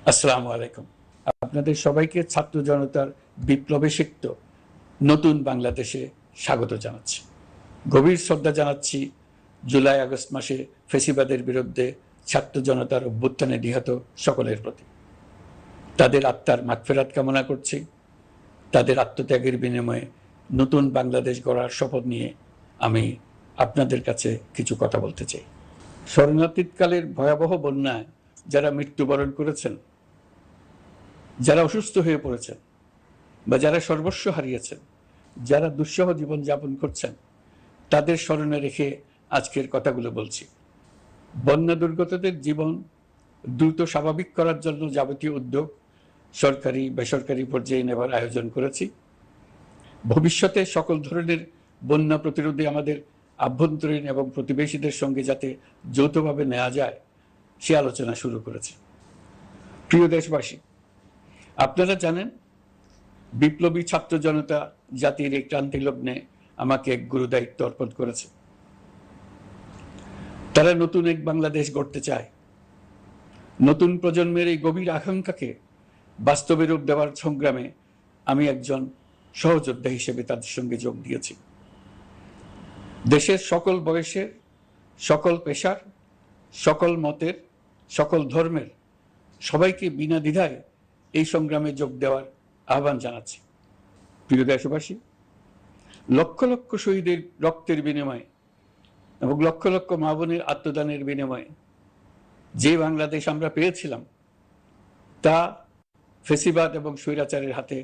আসসালামু আলাইকুম। আপনাদের সবাইকে ছাত্র জনতার বিপ্লবে সিক্ত নতুন বাংলাদেশে স্বাগত জানাচ্ছি। গভীর শ্রদ্ধা জানাচ্ছি জুলাই আগস্ট মাসে ফেসিবাদের বিরুদ্ধে ছাত্র জনতার অভ্যুত্থানে নিহত সকলের প্রতি। তাদের আত্মার মাগফিরাত কামনা করছি। তাদের আত্মত্যাগের বিনিময়ে নতুন বাংলাদেশ গড়ার শপথ নিয়ে আমি আপনাদের কাছে কিছু কথা বলতে চাই। শরণার্থীকালের ভয়াবহ বন্যায় যারা মৃত্যুবরণ করেছেন, যারা অসুস্থ হয়ে পড়েছেন বা যারা সর্বস্ব হারিয়েছেন, যারা দুঃসহ জীবন যাপন করছেন, তাদের স্মরণে রেখে আজকের কথাগুলো বলছি। বন্যা দুর্গতদের জীবন দ্রুত স্বাভাবিক করার জন্য যাবতীয় উদ্যোগ সরকারি বেসরকারি পর্যায়ে নেবার আয়োজন করেছি। ভবিষ্যতে সকল ধরনের বন্যা প্রতিরোধে আমাদের আভ্যন্তরীণ এবং প্রতিবেশীদের সঙ্গে যাতে যৌথভাবে নেওয়া যায় সে আলোচনা শুরু করেছি। প্রিয় দেশবাসী, আপনারা জানেন বিপ্লবী ছাত্র জনতা জাতির এই ক্রান্তি লগ্নে আমাকে এক গুরুদায়িত্ব অর্পণ করেছে। তারা নতুন এক বাংলাদেশ গড়তে চায়। নতুন প্রজন্মের এই গভীর আকাঙ্ক্ষাকে বাস্তবে রূপ দেওয়ার সংগ্রামে আমি একজন সহযোদ্ধা হিসেবে তাদের সঙ্গে যোগ দিয়েছি। দেশের সকল বয়সের, সকল পেশার, সকল মতের, সকল ধর্মের সবাইকে বিনা দ্বিধায় এই সংগ্রামে যোগ দেওয়ার আহ্বান জানাচ্ছি। প্রিয় দেশবাসী, লক্ষ লক্ষ শহীদের রক্তের বিনিময়ে এবং লক্ষ লক্ষ মা বোনের আত্মদানের বিনিময়ে যে বাংলাদেশ আমরা পেয়েছিলাম তা ফেসিবাদ এবং স্বৈরাচারের হাতে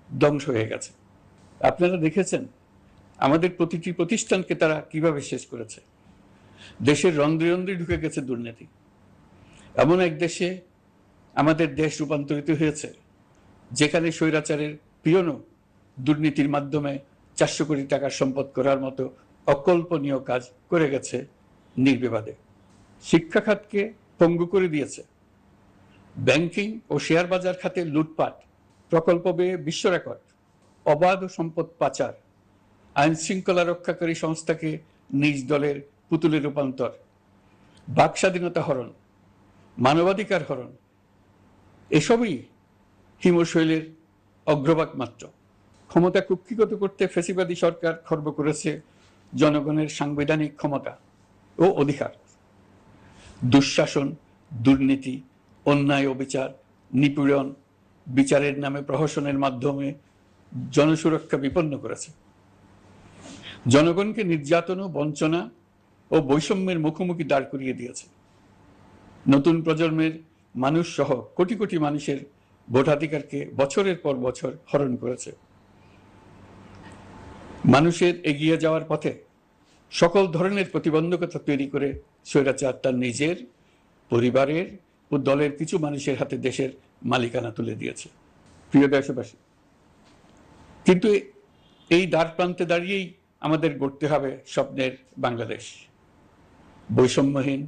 ধ্বংস হয়ে গেছে। আপনারা দেখেছেন আমাদের প্রতিটি প্রতিষ্ঠানকে তারা কিভাবে শেষ করেছে। দেশের রন্ধ্রে রন্ধ্রে ঢুকে গেছে দুর্নীতি। এমন এক দেশে আমাদের দেশ রূপান্তরিত হয়েছে যেখানে স্বৈরাচারের পিয়নও দুর্নীতির মাধ্যমে 400 কোটি টাকার সম্পদ করার মতো অকল্পনীয় কাজ করে গেছে নির্বিবাদে। শিক্ষা খাতকে পঙ্গু করে দিয়েছে। ব্যাংকিং ও শেয়ার বাজার খাতে লুটপাট, প্রকল্প ব্যয়ে বিশ্ব রেকর্ড, অবাধ সম্পদ পাচার, আইন শৃঙ্খলা রক্ষাকারী সংস্থাকে নিজ দলের পুতুলে রূপান্তর, বাক স্বাধীনতা হরণ, মানবাধিকার হরণ, এসবই হিমশৈলের অগ্রভাগ মাত্র। ক্ষমতা কুক্ষিগত করতে ফ্যাসিবাদী সরকার খর্ব করেছে জনগণের সাংবিধানিক ক্ষমতা ও অধিকার। দুঃশাসন, দুর্নীতি, অন্যায়, অবিচার, নিপীড়ন, বিচারের নামে প্রহসনের মাধ্যমে জনসুরক্ষা বিপন্ন করেছে। জনগণকে নির্যাতন, বঞ্চনা ও বৈষম্যের মুখোমুখি দাঁড় করিয়ে দিয়েছে। নতুন প্রজন্মের মানুষ সহ কোটি কোটি মানুষের ভোটাধিকারকে বছরের পর বছর হরণ করেছে। মানুষের এগিয়ে যাওয়ার পথে সকল ধরনের প্রতিবন্ধকতা তৈরি করে স্বৈরাচার তার নিজের, পরিবারের ও দলের কিছু মানুষের হাতে দেশের মালিকানা তুলে দিয়েছে। প্রিয় দেশবাসী, কিন্তু এই দ্বার প্রান্তে দাঁড়িয়েই আমাদের গড়তে হবে স্বপ্নের বাংলাদেশ। বৈষম্যহীন,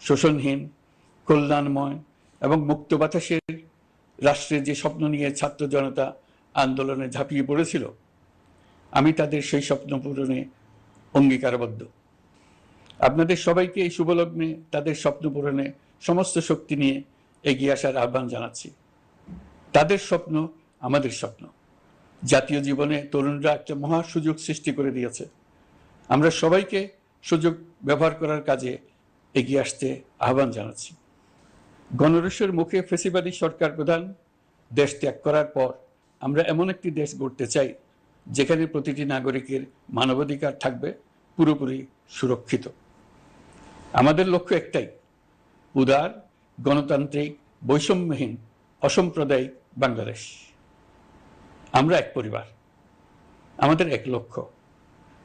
শোষণহীন, কল্যাণময় এবং মুক্ত বাতাসের রাষ্ট্রের যে স্বপ্ন নিয়ে ছাত্র জনতা আন্দোলনে ঝাঁপিয়ে পড়েছিল, আমি তাদের সেই স্বপ্ন পূরণে অঙ্গীকারবদ্ধ। আপনাদের সবাইকে এই শুভলগ্নে তাদের স্বপ্ন পূরণে সমস্ত শক্তি নিয়ে এগিয়ে আসার আহ্বান জানাচ্ছি। তাদের স্বপ্ন আমাদের স্বপ্ন। জাতীয় জীবনে তরুণরা একটা মহা সুযোগ সৃষ্টি করে দিয়েছে। আমরা সবাইকে সুযোগ ব্যবহার করার কাজে এগিয়ে আসতে আহ্বান জানাচ্ছি। গণরোষের মুখে ফেসিবাদী সরকার প্রধান দেশ ত্যাগ করার পর আমরা এমন একটি দেশ গড়তে চাই যেখানে প্রতিটি নাগরিকের মানবাধিকার থাকবে পুরোপুরি সুরক্ষিত। আমাদের লক্ষ্য একটাই, উদার, গণতান্ত্রিক, বৈষম্যহীন, অসাম্প্রদায়িক বাংলাদেশ। আমরা এক পরিবার, আমাদের এক লক্ষ্য।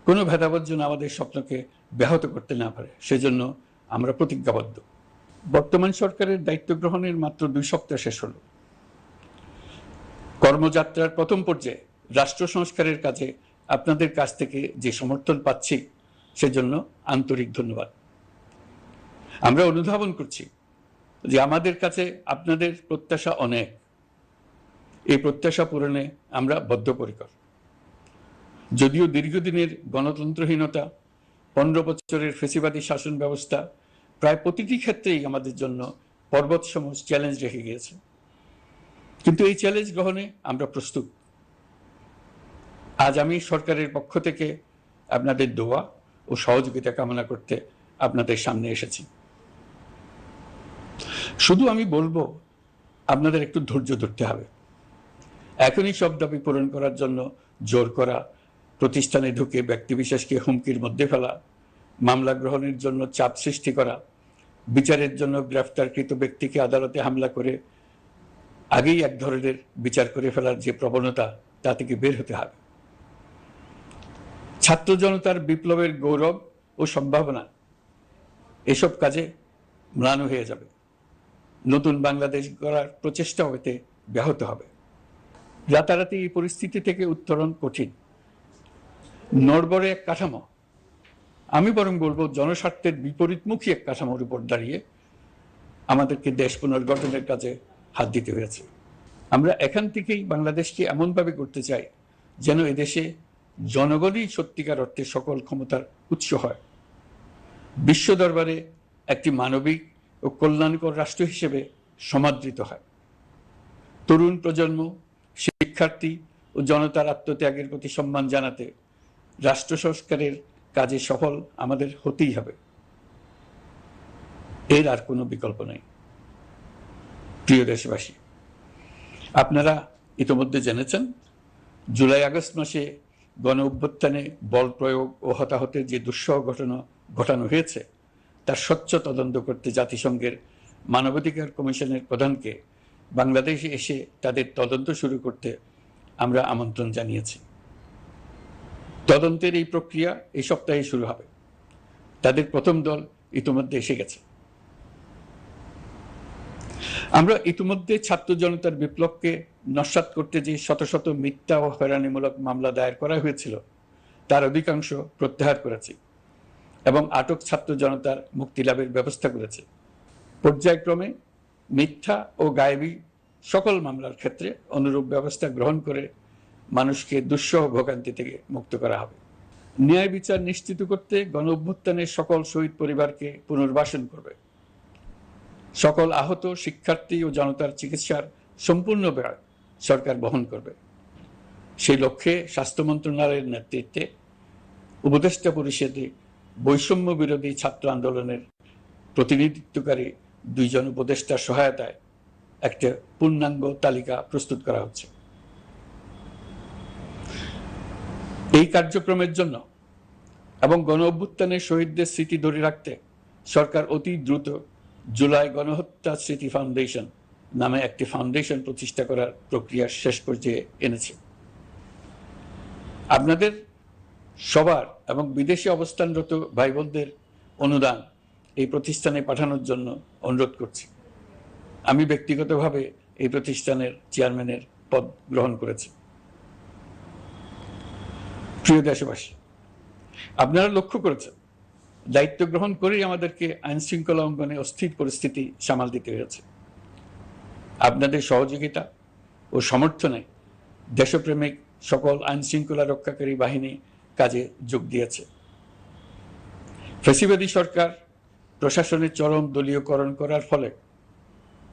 কোনো ভেদাভেদ যেন আমাদের স্বপ্নকে ব্যাহত করতে না পারে, সেজন্য আমরা প্রতিজ্ঞাবদ্ধ। বর্তমান সরকারের দায়িত্ব গ্রহণের মাত্র 2 সপ্তাহ শেষ হল। কর্মযাত্রার প্রথম পর্যায়ে রাষ্ট্র সংস্কারের কাজে আপনাদের কাছ থেকে যে সমর্থন পাচ্ছি সেজন্য আন্তরিক ধন্যবাদ। আমরা অনুধাবন করছি যে আমাদের কাছে আপনাদের প্রত্যাশা অনেক। এই প্রত্যাশা পূরণে আমরা বদ্ধপরিকর। যদিও দীর্ঘদিনের গণতন্ত্রহীনতা, 15 বছরের ফেসিবাদী শাসন ব্যবস্থা প্রায় প্রতিটি ক্ষেত্রেই আমাদের জন্য পর্বতসম চ্যালেঞ্জ রেখে গিয়েছে, কিন্তু এই চ্যালেঞ্জ গ্রহণে আমরা প্রস্তুত। আজ আমি সরকারের পক্ষ থেকে আপনাদের দোয়া ও সহযোগিতা কামনা করতে আপনাদের সামনে এসেছি। শুধু আমি বলবো, আপনাদের একটু ধৈর্য ধরতে হবে। এখনই সব দাবি পূরণ করার জন্য জোর করা, প্রতিষ্ঠানে ঢুকে ব্যক্তিবিশেষকে হুমকির মধ্যে ফেলা, মামলা গ্রহণের জন্য চাপ সৃষ্টি করা, বিচারের জন্য গ্রেফতারকৃত ব্যক্তিকে আদালতে হামলা করে আগেই এক ধরনের বিচার করে ফেলার যে প্রবণতা, তা থেকে বের হতে হবে। ছাত্র জনতার বিপ্লবের গৌরব ও সম্ভাবনা এসব কাজে ম্লান হয়ে যাবে। নতুন বাংলাদেশ গড়ার প্রচেষ্টা হতে ব্যাহত হবে। রাতারাতি এই পরিস্থিতি থেকে উত্তরণ কঠিন। নড়বড়ে এক কাঠামো, আমি বরং বলবো জনস্বার্থের বিপরীতমুখী এক কাঠামোর উপর দাঁড়িয়ে আমাদেরকে দেশ পুনর্গঠনের কাজে হাত দিতে হয়েছে। আমরা এখান থেকেই বাংলাদেশকে এমনভাবে করতে চাই যেন এদেশে জনগণই সত্যিকার অর্থে সকল ক্ষমতার উৎস হয়, বিশ্ব দরবারে একটি মানবিক ও কল্যাণকর রাষ্ট্র হিসেবে সমাদৃত হয়। তরুণ প্রজন্ম, শিক্ষার্থী ও জনতার আত্মত্যাগের প্রতি সম্মান জানাতে রাষ্ট্র সংস্কারের কাজে সফল আমাদের হতেই হবে। এর আর কোনো বিকল্প নেই। প্রিয় দেশবাসী, আপনারা ইতোমধ্যে জেনেছেন, জুলাই আগস্ট মাসে গণ অভ্যুত্থানে বল প্রয়োগ ও হতাহতের যে দুঃসহ ঘটনা ঘটানো হয়েছে, তার স্বচ্ছ তদন্ত করতে জাতিসংঘের মানবাধিকার কমিশনের প্রধানকে বাংলাদেশে এসে তাদের তদন্ত শুরু করতে আমরা আমন্ত্রণ জানিয়েছি। তদন্তের এই প্রক্রিয়া এই সপ্তাহে শুরু হবে। তাদের প্রথম দল ইতিমধ্যে এসে গেছে। আমরা ইতিমধ্যে ছাত্র জনতার বিপ্লবকে নস্যাৎ করতে যে শত শত মিথ্যা ও হয়রানিমূলক মামলা দায়ের করা হয়েছিল, তার অধিকাংশ প্রত্যাহার করেছি এবং আটক ছাত্র জনতার মুক্তি লাভের ব্যবস্থা করেছে। পর্যায়ক্রমে মিথ্যা ও গায়েবী সকল মামলার ক্ষেত্রে অনুরূপ ব্যবস্থা গ্রহণ করে মানুষকে দুঃসহ ভোগান্তি থেকে মুক্ত করা হবে। ন্যায় বিচার নিশ্চিত করতে গণ অভ্যুত্থানের সকল শহীদ পরিবারকে পুনর্বাসন করবে। সকল আহত শিক্ষার্থী ও জনতার চিকিৎসার সম্পূর্ণ ব্যয় সরকার বহন করবে। সেই লক্ষ্যে স্বাস্থ্য মন্ত্রণালয়ের নেতৃত্বে উপদেষ্টা পরিষদে বৈষম্য বিরোধী ছাত্র আন্দোলনের প্রতিনিধিত্বকারী 2 জন উপদেষ্টার সহায়তায় একটা পূর্ণাঙ্গ তালিকা প্রস্তুত করা হচ্ছে। এই কার্যক্রমের জন্য এবং গণ অভ্যুত্থানের শহীদদের স্মৃতি ধরে রাখতে সরকার অতি দ্রুত জুলাই গণহত্যা স্মৃতি ফাউন্ডেশন নামে একটি ফাউন্ডেশন প্রতিষ্ঠা করার প্রক্রিয়া শেষ পর্যায়ে এনেছে। আপনাদের সবার এবং বিদেশে অবস্থানরত ভাই বোনদের অনুদান এই প্রতিষ্ঠানে পাঠানোর জন্য অনুরোধ করছি। আমি ব্যক্তিগতভাবে এই প্রতিষ্ঠানের চেয়ারম্যানের পদ গ্রহণ করেছি। প্রিয় দেশবাসী, আপনারা লক্ষ্য করেছেন, দায়িত্ব গ্রহণ করেই আমাদেরকে আইন শৃঙ্খলা অঙ্গনে অস্থির পরিস্থিতি সামাল দিতে হয়েছে। আপনাদের সহযোগিতা ও সমর্থনে দেশপ্রেমিক সকল আইন শৃঙ্খলা রক্ষাকারী বাহিনী কাজে যোগ দিয়েছে। ফ্যাসিবাদী সরকার প্রশাসনের চরম দলীয়করণ করার ফলে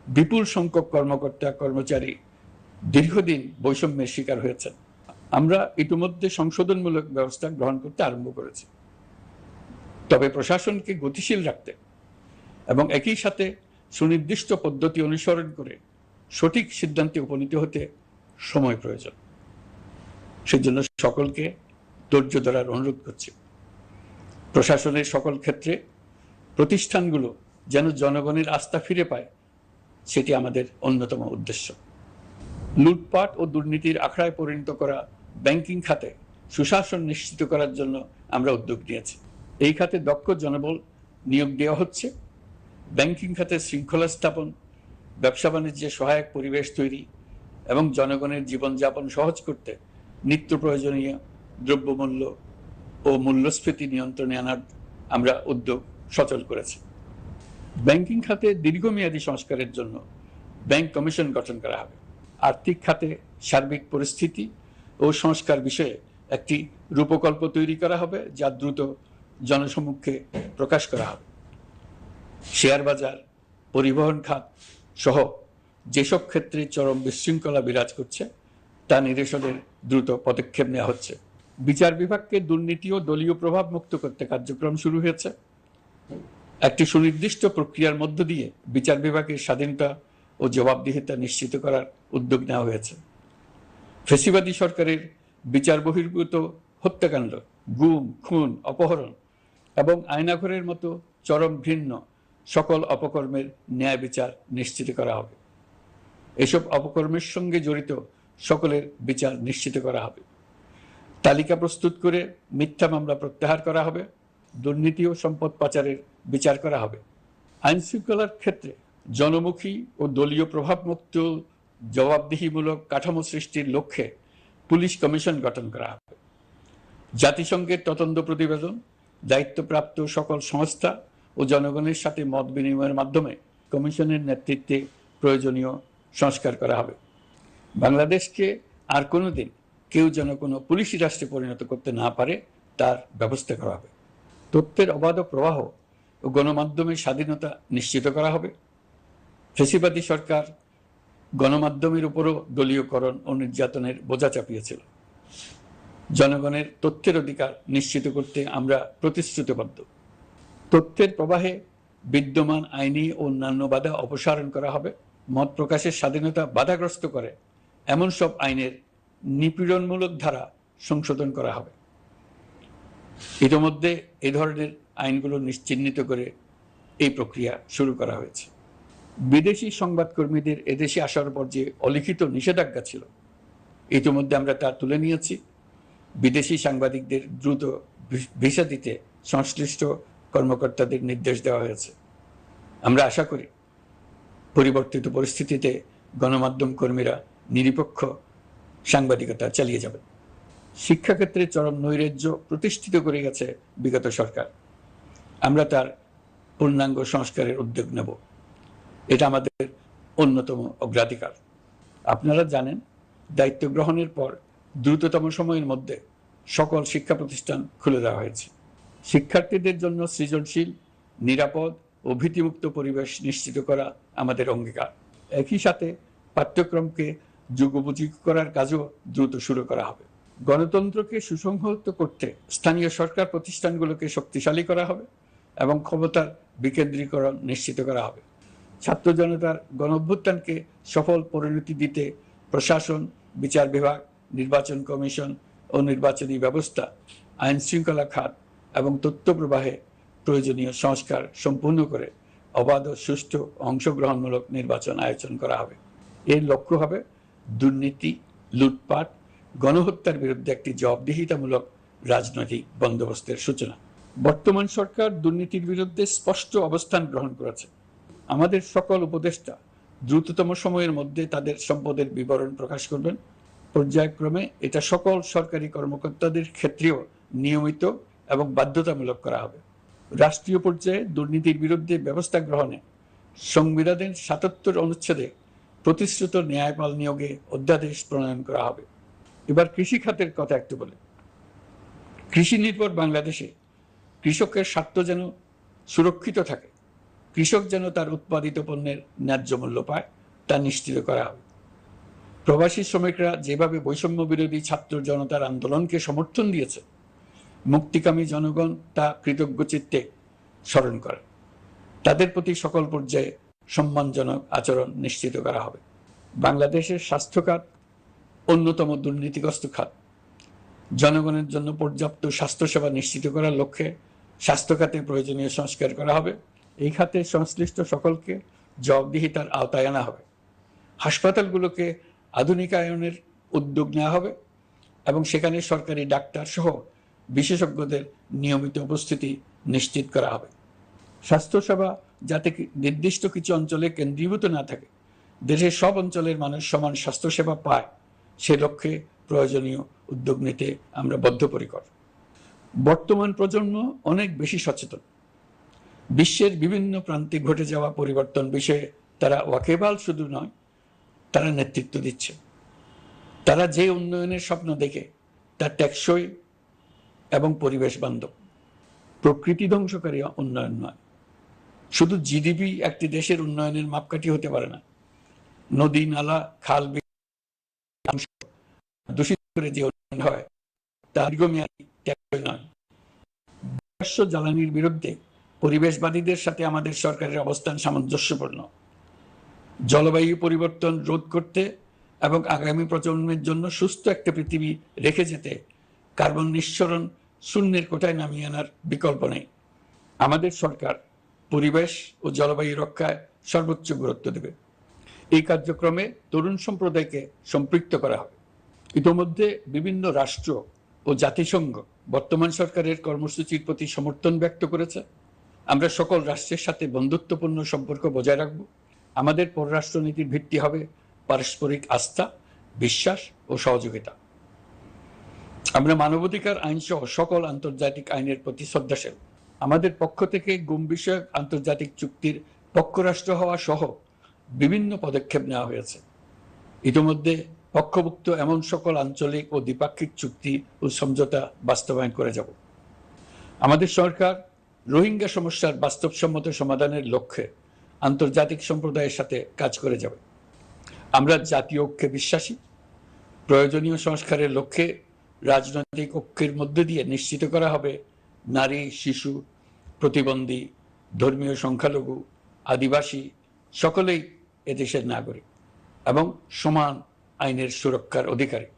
বিপুল সংখ্যক কর্মকর্তা কর্মচারী দীর্ঘদিন বৈষম্যের শিকার হয়েছেন। আমরা ইতিমধ্যে সংশোধনমূলক ব্যবস্থা গ্রহণ করতে আরম্ভ করেছি। তবে প্রশাসনকে গতিশীল রাখতে এবং একই সাথে সুনির্দিষ্ট পদ্ধতি অনুসরণ করে সঠিক সিদ্ধান্তে উপনীত হতে সময় প্রয়োজন। সেজন্য সকলকে ধৈর্য ধরার অনুরোধ করছি। প্রশাসনের সকল ক্ষেত্রে প্রতিষ্ঠানগুলো যেন জনগণের আস্থা ফিরে পায়, সেটি আমাদের অন্যতম উদ্দেশ্য। লুটপাট ও দুর্নীতির আখড়ায় পরিণত করা ব্যাংকিং খাতে সুশাসন নিশ্চিত করার জন্য আমরা উদ্যোগ নিয়েছি। এই খাতে দক্ষ জনবল নিয়োগ দেওয়া হচ্ছে। ব্যাংকিং খাতে শৃঙ্খলা স্থাপন, ব্যবসা বাণিজ্যে সহায়ক পরিবেশ তৈরি এবং জনগণের জীবনযাপন সহজ করতে নিত্য প্রয়োজনীয় দ্রব্যমূল্য ও মূল্যস্ফীতি নিয়ন্ত্রণে আনার আমরা উদ্যোগ সচল করেছি। ব্যাংকিং খাতে দীর্ঘমেয়াদী সংস্কারের জন্য ব্যাংক কমিশন গঠন করা হবে। আর্থিক খাতে সার্বিক পরিস্থিতি ও সংস্কার বিষয়ে একটি রূপকল্প তৈরি করা হবে, যা দ্রুত জনসমক্ষে প্রকাশ করা হবে। শেয়ার বাজার, পরিবহন খাত সহ যেসব ক্ষেত্রে চরম বিশৃঙ্খলা বিরাজ করছে তা নিরসনের দ্রুত পদক্ষেপ নেওয়া হচ্ছে। বিচার বিভাগকে দুর্নীতি ও দলীয় প্রভাব মুক্ত করতে কার্যক্রম শুরু হয়েছে। একটি সুনির্দিষ্ট প্রক্রিয়ার মধ্য দিয়ে বিচার বিভাগের স্বাধীনতা ও জবাবদিহিতা নিশ্চিত করার উদ্যোগ নেওয়া হয়েছে। ফ্যাসিবাদী সরকারের বিচার বহির্ভূত হত্যাকাণ্ড, গুম, খুন, অপহরণ এবং আয়নাঘরের মতো চরম ঘৃণ্য সকল অপকর্মের ন্যায় বিচার নিশ্চিত করা হবে। এসব অপকর্মের সঙ্গে জড়িত সকলের বিচার নিশ্চিত করা হবে। তালিকা প্রস্তুত করে মিথ্যা মামলা প্রত্যাহার করা হবে। দুর্নীতি ও সম্পদ পাচারের বিচার করা হবে। আইন শৃঙ্খলার ক্ষেত্রে জনমুখী ও দলীয় প্রভাবমুক্ত জবাবদিহিমূলক কাঠামো সৃষ্টির লক্ষ্যে পুলিশ কমিশন গঠন করা হবে। জাতিসংঘের তদন্ত প্রতিবেদন, দায়িত্বপ্রাপ্ত সকল সংস্থা ও জনগণের সাথে মত বিনিময়ের মাধ্যমে কমিশনের নেতৃত্বে প্রয়োজনীয় সংস্কার করা হবে। বাংলাদেশকে আর কোনোদিন কেউ যেন কোনো পুলিশি রাষ্ট্রে পরিণত করতে না পারে তার ব্যবস্থা করা হবে। তথ্যের অবাধ প্রবাহ ও গণমাধ্যমের স্বাধীনতা নিশ্চিত করা হবে। ফ্যাসিবাদী সরকার গণমাধ্যমের উপরও দলীয়করণ ও নির্যাতনের বোঝা চাপিয়েছিল। জনগণের তথ্যের অধিকার নিশ্চিত করতে আমরা প্রতিশ্রুতিবদ্ধ। তথ্যের প্রবাহে বিদ্যমান আইনি ও অন্যান্য বাধা অপসারণ করা হবে। মত প্রকাশের স্বাধীনতা বাধাগ্রস্ত করে এমন সব আইনের নিপীড়নমূলক ধারা সংশোধন করা হবে। ইতিমধ্যে এই ধরনের আইনগুলো চিহ্নিত করে এই প্রক্রিয়া শুরু করা হয়েছে। বিদেশি সংবাদকর্মীদের এদেশে আসার পর যে অলিখিত নিষেধাজ্ঞা ছিল, ইতিমধ্যে আমরা তা তুলে নিয়েছি। বিদেশি সাংবাদিকদের দ্রুত ভিসা দিতে সংশ্লিষ্ট কর্মকর্তাদের নির্দেশ দেওয়া হয়েছে। আমরা আশা করি পরিবর্তিত পরিস্থিতিতে গণমাধ্যম কর্মীরা নিরপেক্ষ সাংবাদিকতা চালিয়ে যাবেন। শিক্ষাক্ষেত্রে চরম নৈরাজ্য প্রতিষ্ঠিত করে গেছে বিগত সরকার। আমরা তার পূর্ণাঙ্গ সংস্কারের উদ্যোগ নেব। এটা আমাদের অন্যতম অগ্রাধিকার। আপনারা জানেন, দায়িত্ব গ্রহণের পর দ্রুততম সময়ের মধ্যে সকল শিক্ষা প্রতিষ্ঠান খুলে দেওয়া হয়েছে। শিক্ষার্থীদের জন্য সৃজনশীল, নিরাপদ ও ভীতিমুক্ত পরিবেশ নিশ্চিত করা আমাদের অঙ্গীকার। একই সাথে পাঠ্যক্রমকে যুগোপযোগী করার কাজও দ্রুত শুরু করা হবে। গণতন্ত্রকে সুসংহত করতে স্থানীয় সরকার প্রতিষ্ঠানগুলোকে শক্তিশালী করা হবে এবং ক্ষমতার বিকেন্দ্রীকরণ নিশ্চিত করা হবে। ছাত্র জনতার গণঅভ্যুত্থানকে সফল পরিণতি দিতে প্রশাসন, বিচার বিভাগ, নির্বাচন কমিশন ও নির্বাচনী ব্যবস্থা, আইন শৃঙ্খলা খাত এবং তথ্য প্রবাহে প্রয়োজনীয় সংস্কার সম্পূর্ণ করে অবাধ ও সুষ্ঠু অংশগ্রহণমূলক নির্বাচন আয়োজন করা হবে। এর লক্ষ্য হবে দুর্নীতি, লুটপাট, গণহত্যার বিরুদ্ধে একটি জবাবদিহিতামূলক রাজনৈতিক বন্দোবস্তের সূচনা। বর্তমান সরকার দুর্নীতির বিরুদ্ধে স্পষ্ট অবস্থান গ্রহণ করেছে। আমাদের সকল উপদেষ্টা দ্রুততম সময়ের মধ্যে তাদের সম্পদের বিবরণ প্রকাশ করবেন। পর্যায়ক্রমে এটা সকল সরকারি কর্মকর্তাদের ক্ষেত্রেও নিয়মিত এবং বাধ্যতামূলক করা হবে। রাষ্ট্রীয় পর্যায়ে দুর্নীতির বিরুদ্ধে ব্যবস্থা গ্রহণে সংবিধানের ৭৭ অনুচ্ছেদে প্রতিশ্রুত ন্যায়পাল নিয়োগে অধ্যাদেশ প্রণয়ন করা হবে। এবার কৃষি খাতের কথা একটু বলি। কৃষি নির্ভর বাংলাদেশে কৃষকের স্বার্থ যেন সুরক্ষিত থাকে, কৃষক যেন তার উৎপাদিত পণ্যের ন্যায্য মূল্য পায়, তা নিশ্চিত করা হবে। প্রবাসী শ্রমিকরা যেভাবে বৈষম্য বিরোধী ছাত্র জনতার আন্দোলনকে সমর্থন দিয়েছে, মুক্তিকামী জনগণ তা কৃতজ্ঞ চিত্তে স্মরণ করে। তাদের প্রতি সকল পর্যায়ে সম্মানজনক আচরণ নিশ্চিত করা হবে। বাংলাদেশের স্বাস্থ্য খাত অন্যতম দুর্নীতিগ্রস্ত খাত। জনগণের জন্য পর্যাপ্ত স্বাস্থ্যসেবা নিশ্চিত করার লক্ষ্যে স্বাস্থ্য খাতে প্রয়োজনীয় সংস্কার করা হবে। এই খাতে সংশ্লিষ্ট সকলকে জবাবদিহিতার আওতায় আনা হবে। হাসপাতালগুলোকে আধুনিকায়নের উদ্যোগ নেওয়া হবে এবং সেখানে সরকারি ডাক্তার সহ বিশেষজ্ঞদের নিয়মিত উপস্থিতি নিশ্চিত করা হবে। স্বাস্থ্যসেবা যাতে নির্দিষ্ট কিছু অঞ্চলে কেন্দ্রীভূত না থাকে, দেশের সব অঞ্চলের মানুষ সমান স্বাস্থ্যসেবা পায়, সে লক্ষ্যে প্রয়োজনীয় উদ্যোগ নিতে আমরা বদ্ধপরিকর। বর্তমান প্রজন্ম অনেক বেশি সচেতন। বিশ্বের বিভিন্ন প্রান্তে ঘটে যাওয়া পরিবর্তন বিষয়ে তারা ওয়াকিবহাল শুধু নয়, তারা নেতৃত্ব দিচ্ছে। তারা যে উন্নয়নের স্বপ্ন দেখে তা টেকসই এবং পরিবেশ বান্ধব, প্রকৃতি ধ্বংসকারী উন্নয়ন নয়। শুধু জিডিপি একটি দেশের উন্নয়নের মাপকাঠি হতে পারে না। নদী, নালা, খাল, দূষিত করে যে উন্নয়ন হয় তা দীর্ঘমেয়াদী নয়। জ্বালানির বিরুদ্ধে পরিবেশবাদীদের সাথে আমাদের সরকারের অবস্থান সামঞ্জস্যপূর্ণ। জলবায়ু পরিবর্তন রোধ করতে এবং আগামী প্রজন্মের জন্য সুস্থ একটা পৃথিবী রেখে যেতে কার্বন নিঃসরণ শূন্যের কোঠায় নামিয়ে আনার বিকল্প নেই। আমাদের সরকার পরিবেশ ও জলবায়ু রক্ষায় সর্বোচ্চ গুরুত্ব দেবে। এই কার্যক্রমে তরুণ সম্প্রদায়কে সম্পৃক্ত করা হবে। ইতোমধ্যে বিভিন্ন রাষ্ট্র ও জাতিসংঘ বর্তমান সরকারের কর্মসূচির প্রতি সমর্থন ব্যক্ত করেছে। আমরা সকল রাষ্ট্রের সাথে বন্ধুত্বপূর্ণ সম্পর্ক বজায় রাখব। আমাদের পররাষ্ট্রনীতির ভিত্তি হবে পারস্পরিক আস্থা, বিশ্বাস ও সহযোগিতা। আমরা মানবাধিকার আইন সহ সকল আন্তর্জাতিক আইনের প্রতি শ্রদ্ধাশীল। আমাদের পক্ষ থেকে গুম বিষয়ক আন্তর্জাতিক চুক্তির পক্ষরাষ্ট্র হওয়া সহ বিভিন্ন পদক্ষেপ নেওয়া হয়েছে। ইতিমধ্যে পক্ষভুক্ত এমন সকল আঞ্চলিক ও দ্বিপাক্ষিক চুক্তি ও সমঝোতা বাস্তবায়ন করে যাব। আমাদের সরকার রোহিঙ্গা সমস্যার বাস্তবসম্মত সমাধানের লক্ষ্যে আন্তর্জাতিক সম্প্রদায়ের সাথে কাজ করে যাবে। আমরা জাতীয় ঐক্যে বিশ্বাসী। প্রয়োজনীয় সংস্কারের লক্ষ্যে রাজনৈতিক ঐক্যের মধ্য দিয়ে নিশ্চিত করা হবে নারী, শিশু, প্রতিবন্ধী, ধর্মীয় সংখ্যালঘু, আদিবাসী সকলেই এদেশের নাগরিক এবং সমান আইনের সুরক্ষার অধিকারী।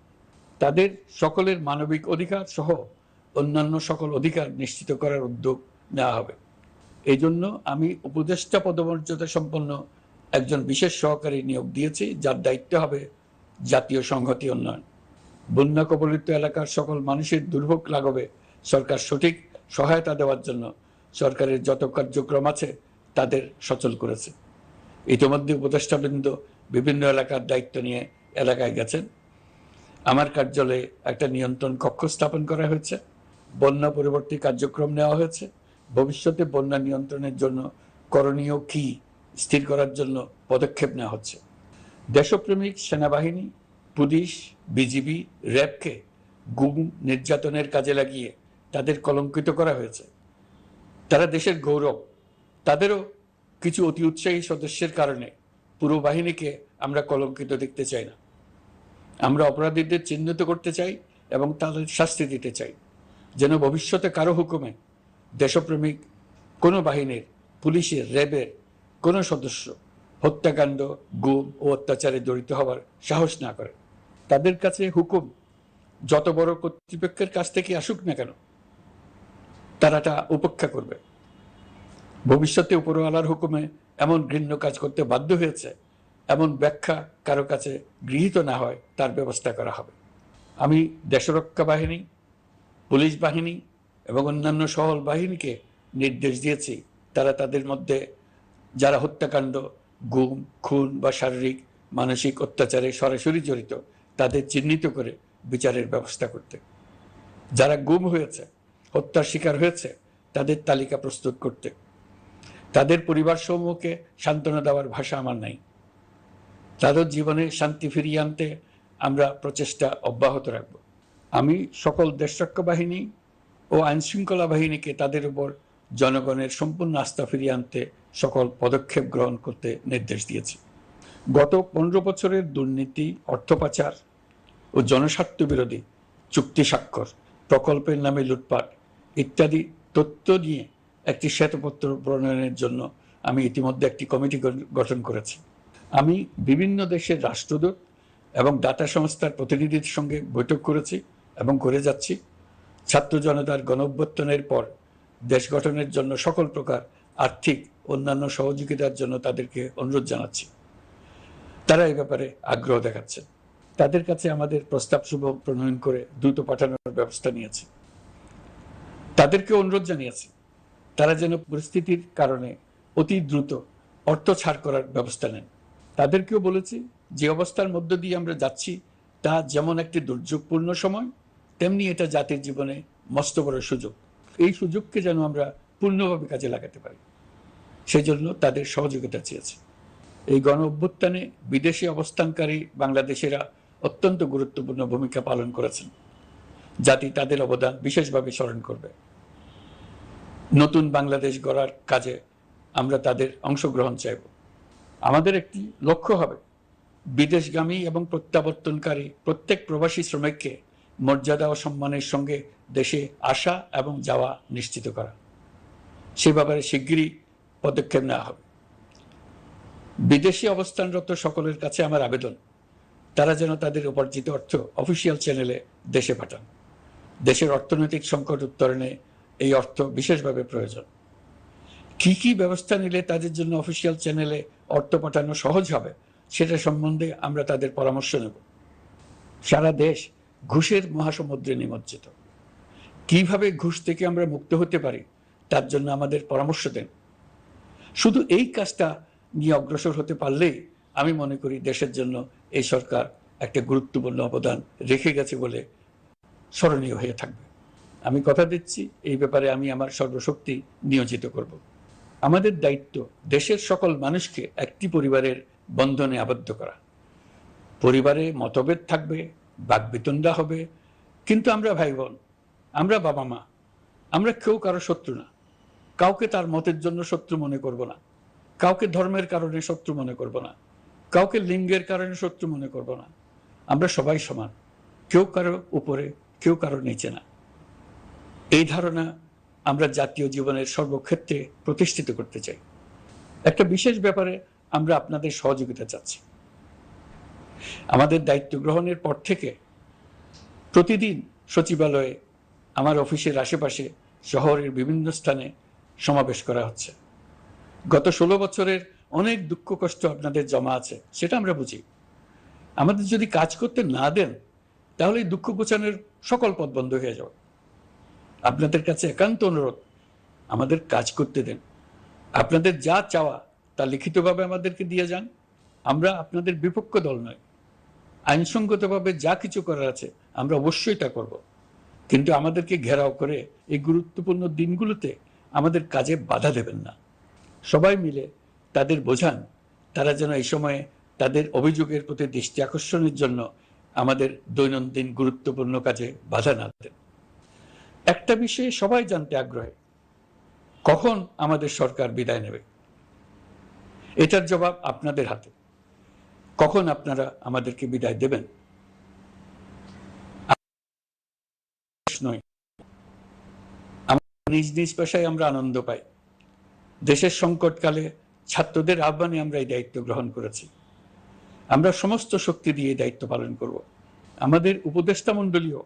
তাদের সকলের মানবিক অধিকার সহ অন্যান্য সকল অধিকার নিশ্চিত করার উদ্যোগ নেওয়া হবে। এই জন্য আমি উপদেষ্টা পদমর্যাদা সম্পন্ন একজন বিশেষ সহকারী নিয়োগ দিয়েছি, যার দায়িত্ব হবে জাতীয় সংহতি উন্নয়ন। বন্যা কবলিত এলাকার সকল মানুষের দুর্ভোগ লাঘবে সরকার সঠিক সহায়তা দেওয়ার জন্য সরকারের যত কার্যক্রম আছে তাদের সচল করেছে। ইতিমধ্যে উপদেষ্টাবৃন্দ বিভিন্ন এলাকার দায়িত্ব নিয়ে এলাকায় গেছেন। আমার কার্যালয়ে একটা নিয়ন্ত্রণ কক্ষ স্থাপন করা হয়েছে। বন্যা পরবর্তী কার্যক্রম নেওয়া হয়েছে। ভবিষ্যতে বন্যা নিয়ন্ত্রণের জন্য করণীয় কি স্থির করার জন্য পদক্ষেপ নেওয়া হচ্ছে। দেশপ্রেমিক সেনাবাহিনী, পুলিশ, বিজিবি, র্যাবকে গুম নির্যাতনের কাজে লাগিয়ে তাদের কলঙ্কিত করা হয়েছে। তারা দেশের গৌরব। তাদেরও কিছু অতি উৎসাহী সদস্যের কারণে পুরো বাহিনীকে আমরা কলঙ্কিত দেখতে চাই না। আমরা অপরাধীদের চিহ্নিত করতে চাই এবং তাদের শাস্তি দিতে চাই, যেন ভবিষ্যতে কারো হুকুমে দেশপ্রেমিক কোনো বাহিনীর, পুলিশের, র্যাবের কোনো সদস্য হত্যাকাণ্ড, গুম ও অত্যাচারে জড়িত হওয়ার সাহস না করে। তাদের কাছে হুকুম যত বড় কর্তৃপক্ষের কাছ থেকে আসুক না কেন, তারা তা উপেক্ষা করবে। ভবিষ্যতে উপরওয়ালার হুকুমে এমন ঘৃণ্য কাজ করতে বাধ্য হয়েছে এমন ব্যাখ্যা কারো কাছে গৃহীত না হয় তার ব্যবস্থা করা হবে। আমি দেশরক্ষা বাহিনী, পুলিশ বাহিনী এবং অন্যান্য সহল বাহিনীকে নির্দেশ দিয়েছি তারা তাদের মধ্যে যারা হত্যাকাণ্ড, গুম, খুন বা শারীরিক মানসিক অত্যাচারে সরাসরি জড়িত তাদের চিহ্নিত করে বিচারের ব্যবস্থা করতে। যারা গুম হয়েছে, হত্যার শিকার হয়েছে তাদের তালিকা প্রস্তুত করতে। তাদের পরিবার সমূহকে সান্ত্বনা দেওয়ার ভাষা আমার নাই। তাদের জীবনে শান্তি ফিরিয়ে আনতে আমরা প্রচেষ্টা অব্যাহত রাখব। আমি সকল দেশরক্ষা বাহিনী ও আইনশৃঙ্খলা বাহিনীকে তাদের উপর জনগণের সম্পূর্ণ আস্থা ফিরিয়ে আনতে সকল পদক্ষেপ গ্রহণ করতে নির্দেশ দিয়েছি। গত 15 বছরের দুর্নীতি, অর্থ পাচার ও জনস্বার্থ বিরোধী চুক্তি স্বাক্ষর, প্রকল্পের নামে লুটপাট ইত্যাদি তথ্য নিয়ে একটি শ্বেতপত্র প্রণয়নের জন্য আমি ইতিমধ্যে একটি কমিটি গঠন করেছি। আমি বিভিন্ন দেশের রাষ্ট্রদূত এবং দাতা সংস্থার প্রতিনিধিদের সঙ্গে বৈঠক করেছি এবং করে যাচ্ছি। ছাত্র জনতার গণঅভ্যুত্থানের পর দেশ গঠনের জন্য সকল প্রকার আর্থিক অন্যান্য সহযোগিতার জন্য তাদেরকে অনুরোধ জানাচ্ছি। তারা এই ব্যাপারে আগ্রহ দেখাচ্ছে। তাদের কাছে আমাদের প্রস্তাব সমূহ প্রণয়ন করে দ্রুত পাঠানোর ব্যবস্থা নিয়েছি। তাদেরকে অনুরোধ জানিয়েছি তারা যেন পরিস্থিতির কারণে অতি দ্রুত অর্থ ছাড় করার ব্যবস্থা নেন। তাদেরকেও বলেছি যে অবস্থার মধ্য দিয়ে আমরা যাচ্ছি তা যেমন একটি দুর্যোগপূর্ণ সময়, তেমনি এটা জাতির জীবনে মস্ত বড় সুযোগ। এই সুযোগকে যেন আমরা পূর্ণভাবে কাজে লাগাতে পারি, সেই জন্য তাদের সহযোগিতা চেয়েছি। এই গণ অভ্যুত্থানে বিদেশে অবস্থানকারী বাংলাদেশিরা অত্যন্ত গুরুত্বপূর্ণ ভূমিকা পালন করেছেন। জাতি তাদের অবদান বিশেষভাবে স্মরণ করবে। নতুন বাংলাদেশ গড়ার কাজে আমরা তাদের অংশগ্রহণ চাইব। আমাদের একটি লক্ষ্য হবে বিদেশগামী এবং প্রত্যাবর্তনকারী প্রত্যেক প্রবাসী শ্রমিককে মর্যাদা ও সম্মানের সঙ্গে দেশে আসা এবং যাওয়া নিশ্চিত করা। সে ব্যাপারে শিগগিরই পদক্ষেপ নেওয়া হবে। বিদেশে অবস্থানরত সকলের কাছে আমার আবেদন, তারা যেন তাদের উপার্জিত অর্থ অফিসিয়াল চ্যানেলে দেশে পাঠান। দেশের অর্থনৈতিক সংকট উত্তরণে এই অর্থ বিশেষভাবে প্রয়োজন। কি কি ব্যবস্থা নিলে তাদের জন্য অফিসিয়াল চ্যানেলে অর্থ পাঠানো সহজ হবে সেটা সম্বন্ধে আমরা তাদের পরামর্শ নেব। সারা দেশ ঘুষের মহাসমুদ্রে নিমজ্জিত। কিভাবে ঘুষ থেকে আমরা মুক্ত হতে পারি তার জন্য আমাদের পরামর্শ দেন। শুধু এই কাজটা নিয়ে অগ্রসর হতে পারলেই আমি মনে করি দেশের জন্য এই সরকার একটা গুরুত্বপূর্ণ অবদান রেখে গেছে বলে স্মরণীয় হয়ে থাকবে। আমি কথা দিচ্ছি, এই ব্যাপারে আমি আমার সর্বশক্তি নিয়োজিত করব। আমাদের দায়িত্ব দেশের সকল মানুষকে একটি পরিবারের বন্ধনে আবদ্ধ করা। পরিবারে মতভেদ থাকবে, বাকবিতণ্ডা হবে, কিন্তু আমরা ভাই বোন, আমরা বাবা মা, আমরা কেউ কারো শত্রু না। কাউকে তার মতের জন্য শত্রু মনে করব না, কাউকে ধর্মের কারণে শত্রু মনে করব না, কাউকে লিঙ্গের কারণে শত্রু মনে করব না। আমরা সবাই সমান, কেউ কারো উপরে, কেউ কারো নিচে না। এই ধারণা আমরা জাতীয় জীবনের সর্বক্ষেত্রে প্রতিষ্ঠিত করতে চাই। একটা বিশেষ ব্যাপারে আমরা আপনাদের সহযোগিতা চাচ্ছি। আমাদের দায়িত্ব গ্রহণের পর থেকে প্রতিদিন সচিবালয়ে, আমার অফিসের আশেপাশে, শহরের বিভিন্ন স্থানে সমাবেশ করা হচ্ছে। গত 16 বছরের অনেক দুঃখ কষ্ট আপনাদের জমা আছে, সেটা আমরা বুঝি। আমাদের যদি কাজ করতে না দেন তাহলে এই দুঃখ ঘোচানোর সকল পথ বন্ধ হয়ে যাবে। আপনাদের কাছে একান্ত অনুরোধ, আমাদের কাজ করতে দেন। আপনাদের যা চাওয়া তা লিখিতভাবে আমাদেরকে দিয়ে যান। আমরা আপনাদের বিপক্ষ দল নয়। আইনসঙ্গতভাবে যা কিছু করার আছে আমরা অবশ্যই তা করব, কিন্তু আমাদেরকে ঘেরাও করে এই গুরুত্বপূর্ণ দিনগুলোতে আমাদের কাজে বাধা দেবেন না। সবাই মিলে তাদের বোঝান তারা যেন এই সময়ে তাদের অভিযোগের প্রতি দৃষ্টি আকর্ষণের জন্য আমাদের দৈনন্দিন গুরুত্বপূর্ণ কাজে বাধা না দেন। একটা বিষয়ে সবাই জানতে আগ্রহী, কখন আমাদের সরকার বিদায় নেবে। এটার জবাব আপনাদের হাতে। কখন আপনারা আমাদেরকে বিদায় দেবেন? নিজ নিজ পেশায় আমরা আনন্দ পাই। দেশের সংকটকালে ছাত্রদের আহ্বানে আমরা এই দায়িত্ব গ্রহণ করেছি। আমরা সমস্ত শক্তি দিয়ে দায়িত্ব পালন করব। আমাদের উপদেষ্টা মণ্ডলীও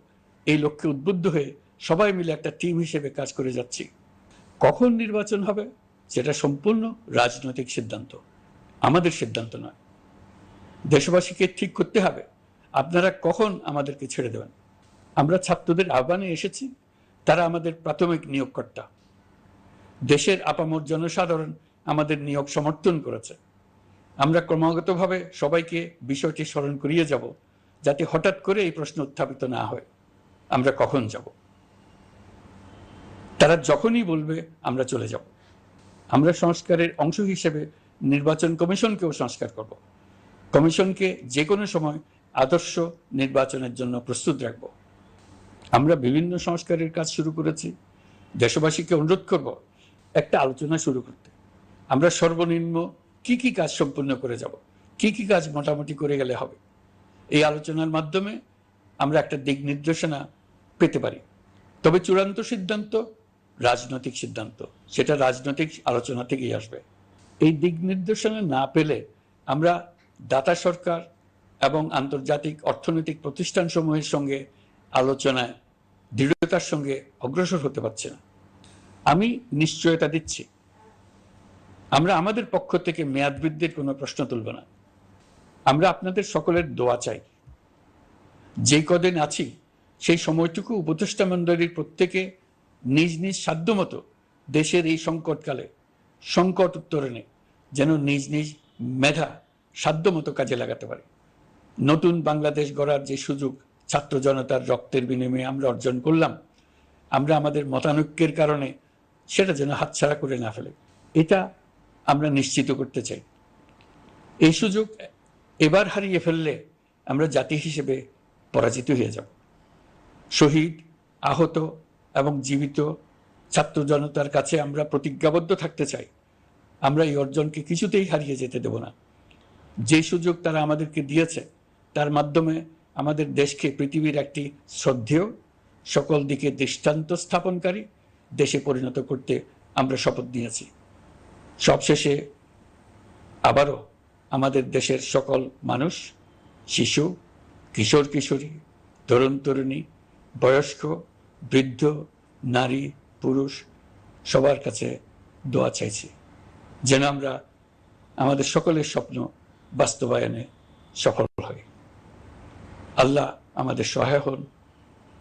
এই লক্ষ্যে উদ্বুদ্ধ হয়ে সবাই মিলে একটা টিম হিসেবে কাজ করে যাচ্ছি। কখন নির্বাচন হবে সেটা সম্পূর্ণ রাজনৈতিক সিদ্ধান্ত, আমাদের সিদ্ধান্ত নয়। দেশবাসীকে ঠিক করতে হবে আপনারা কখন আমাদেরকে ছেড়ে দেবেন। আমরা ছাত্রদের আহ্বানে এসেছি, তারা আমাদের প্রাথমিক নিয়োগকর্তা। দেশের আপামর জনসাধারণ আমাদের নিয়োগ সমর্থন করেছে। আমরা ক্রমাগতভাবে সবাইকে বিষয়টি স্মরণ করিয়ে যাব, যাতে হঠাৎ করে এই প্রশ্ন উত্থাপিত না হয় আমরা কখন যাব। তারা যখনই বলবে আমরা চলে যাব। আমরা সংস্কারের অংশ হিসেবে নির্বাচন কমিশনকেও সংস্কার করব। কমিশনকে যে কোনো সময় আদর্শ নির্বাচনের জন্য প্রস্তুত রাখব। আমরা বিভিন্ন সংস্কারের কাজ শুরু করেছি। দেশবাসীকে অনুরোধ করব একটা আলোচনা শুরু করতে। আমরা সর্বনিম্ন কি কি কাজ সম্পূর্ণ করে যাব, কি কি কাজ মোটামুটি করে গেলে হবে। এই আলোচনার মাধ্যমে আমরা একটা দিক নির্দেশনা পেতে পারি। তবে চূড়ান্ত সিদ্ধান্ত রাজনৈতিক সিদ্ধান্ত, সেটা রাজনৈতিক আলোচনা থেকেই আসবে। এই দিক নির্দেশনা না পেলে আমরা দাতা সরকার এবং আন্তর্জাতিক অর্থনৈতিক প্রতিষ্ঠানসমূহের সঙ্গে আলোচনায় দৃঢ়তার সঙ্গে অগ্রসর হতে পারছি না। আমি নিশ্চয়তা দিচ্ছি, আমরা আমাদের পক্ষ থেকে মেয়াদ বৃদ্ধির কোনো প্রশ্ন তুলব না। আমরা আপনাদের সকলের দোয়া চাই। যে কদিন আছি সেই সময়টুকু উপদেষ্টা মণ্ডলীর প্রত্যেকে নিজ নিজ সাধ্যমতো দেশের এই সংকটকালে সংকট উত্তরণে যেন নিজ নিজ মেধা সাধ্যমতো কাজে লাগাতে পারে। নতুন বাংলাদেশ গড়ার যে সুযোগ ছাত্র জনতার রক্তের বিনিময়ে আমরা অর্জন করলাম, আমরা আমাদের মতানৈক্যের কারণে সেটা যেন হাতছাড়া করে না ফেলে, এটা আমরা নিশ্চিত করতে চাই। এই সুযোগ এবার হারিয়ে ফেললে আমরা জাতি হিসেবে পরাজিত হয়ে যাব। শহীদ, আহত এবং জীবিত ছাত্র জনতার কাছে আমরা প্রতিজ্ঞাবদ্ধ থাকতে চাই, আমরা এই অর্জনকে কিছুতেই হারিয়ে যেতে দেব না। যে সুযোগ তারা আমাদেরকে দিয়েছে তার মাধ্যমে আমাদের দেশকে পৃথিবীর একটি শ্রদ্ধেয়, সকল দিকে দৃষ্টান্ত স্থাপনকারী দেশে পরিণত করতে আমরা শপথ নিয়েছি। সবশেষে আবারও আমাদের দেশের সকল মানুষ, শিশু, কিশোর কিশোরী, তরুণ তরুণী, বয়স্ক, বৃদ্ধ, নারী, পুরুষ সবার কাছে দোয়া চাইছি যেন আমরা আমাদের সকলের স্বপ্ন বাস্তবায়নে সফল হই। আল্লাহ আমাদের সহায় হন।